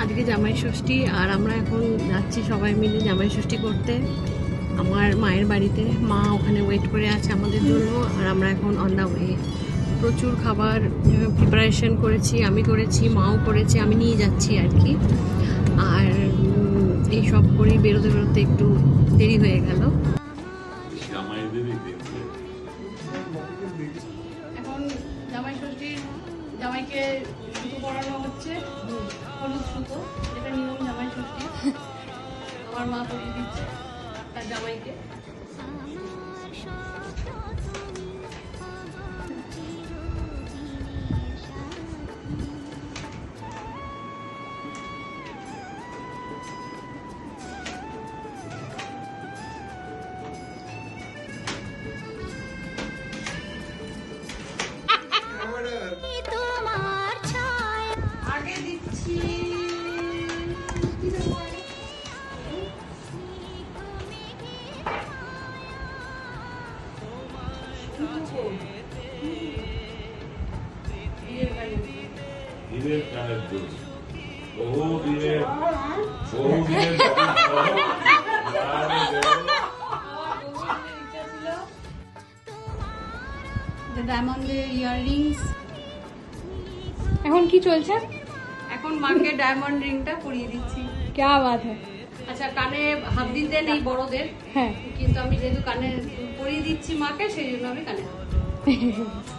আজকে জামাই ষষ্ঠী আর আমরা এখন যাচ্ছি সবাই মিলে জামাই ষষ্ঠী করতে আমার মায়ের বাড়িতে। মা ওখানে ওয়েট করে আছে আমাদের জন্য আর আমরা এখন অন দা ওয়ে। প্রচুর খাবার প্রিপারেশন করেছি, আমি করেছি, মাও করেছে, আমি নিয়ে যাচ্ছি আর কি। আর এই সব করেই বেরোতে বেরোতে একটু দেরি হয়ে গেল। এখন জামাই ষষ্ঠীর জামাইকে সুতো পরানো হচ্ছে, হলুদ সুতো, যেটা নিয়ম জামাই ষষ্ঠী। আমার মা পরিয়ে দিচ্ছে তার জামাইকে। আগে দিচ্ছি বিয়ের কানের দুল, বহু বিয়ের ডায়মন্ডের ইয়াররিংস। এখন কি চলছে? এখন মাকে ডায়মন্ড রিংটা পরিয়ে দিচ্ছি। क्या बात है। আচ্ছা, কানে হাত দিতে নেই বড়দের, হ্যাঁ, কিন্তু আমি যেহেতু কানে পরিয়ে দিচ্ছি মাকে, সেই জন্য আমি কানে হাত দিচ্ছি।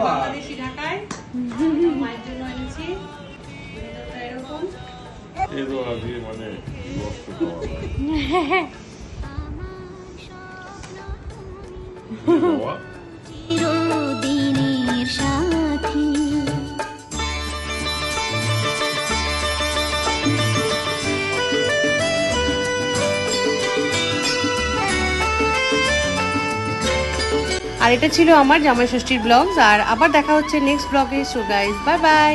বাংলাদেশি ঢাকায় মায়ের জন্য এনেছি। ভেতরটা এরকম। এরও আগে মানে নষ্ট খাওয়া হয়। বাবা, চিরদিনের সাথী আর এটা ছিল আমার জামাই ষষ্ঠীর ব্লগস। আর আবার দেখা হচ্ছে নেক্সট ব্লগে। So guys, bye bye.